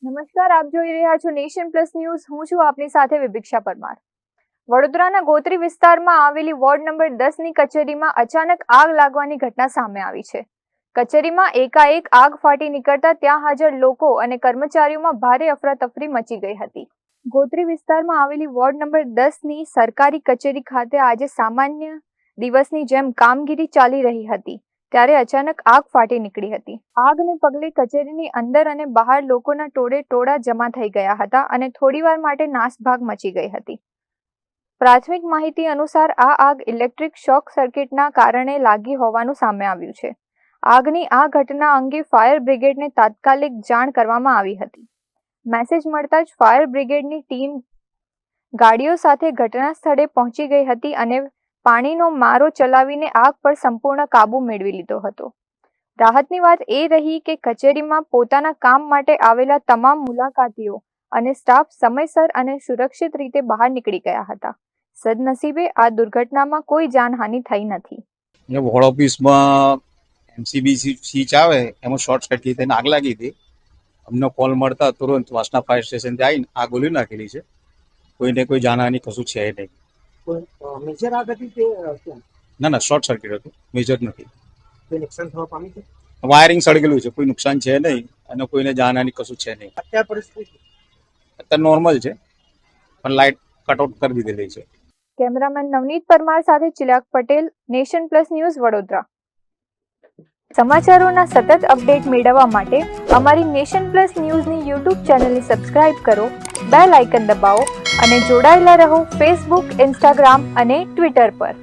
નમસ્કાર, આપ જોઈ રહ્યા છો નેશન પ્લસ ન્યૂઝ. હું છું આપની સાથે વિભિક્ષા પરમાર. વડોદરાના ગોત્રી વિસ્તારમાં આવેલી વોર્ડ નંબર 10 ની કચેરીમાં અચાનક આગ લાગવાની ઘટના સામે આવી છે. કચેરીમાં એકાએક આગ ફાટી નીકળતા ત્યાં હાજર લોકો અને કર્મચારીઓમાં ભારે અફરાતફરી મચી ગઈ હતી. ગોત્રી વિસ્તારમાં આવેલી વોર્ડ નંબર 10 ની સરકારી કચેરી ખાતે આજે સામાન્ય દિવસની જેમ કામગીરી ચાલી રહી હતી ત્યારે અચાનક આગ ફાટી નીકળી હતી. આગને પગલે કચેરીની અંદર અને બહાર લોકોના ટોળા જમા થઈ ગયા હતા અને થોડીવાર માટે નાસભાગ મચી ગઈ હતી. પ્રાથમિક માહિતી અનુસાર આ આગ ઇલેક્ટ્રિક શોક સર્કિટના કારણે લાગી હોવાનું સામે આવ્યું છે. આગની આ ઘટના અંગે ફાયર બ્રિગેડને તાત્કાલિક જાણ કરવામાં આવી હતી. મેસેજ મળતા જ ફાયર બ્રિગેડની ટીમ ગાડીઓ સાથે ઘટના સ્થળે પહોંચી ગઈ હતી અને પાણીનો મારો ચલાવીને આગ પર સંપૂર્ણ કાબુ મેળવી લીધો હતો. રાહતની વાત એ રહી કે કચેરીમાં પોતાના કામ માટે આવેલા તમામ મુલાકાતીઓ અને સ્ટાફ સમયસર અને સુરક્ષિત રીતે બહાર નીકળી ગયા હતા. સદનસીબે આ દુર્ઘટનામાં કોઈ જાનહાનિ થઈ નથી. વોર્ડ ઓફિસમાં એમસીબી સ્વિચ આવે એમાં શોર્ટ સર્કિટ થઈને આગ લાગી હતી. અમને કોલ મળતા તુરંત વાસના ફાયર સ્ટેશનથી આવીને આગ ઓલી નાખેલી છે. કોઈને કોઈ જાનહાનિ કશું છે નહીં. મેજર આગ હતી કે ના, શોર્ટ સર્કિટ હતું, મેજર નથી. કોઈ નુકસાન થવા પામી છે? વાયરિંગ સળગેલું છે, કોઈ નુકસાન છે નહીં અને કોઈને જાનહાનિ કશું છે નહીં. અત્યાર પરિસ્થિતિ અત્યારે નોર્મલ છે, પણ લાઇટ કટઆઉટ કરી દીધેલી છે. કેમેરામેન નવનીત પરમાર સાથે Chirag Patel, nation plus news, Vadodara. સમાચારોના સતત અપડેટ મેળવવા માટે અમારી નેશન પ્લસ ન્યૂઝની યુટ્યુબ ચેનલને સબસ્ક્રાઇબ કરો, બેલ આઇકન દબાવો અને જોડાયેલા રહો ફેસબુક, ઇન્સ્ટાગ્રામ અને ટ્વિટર પર.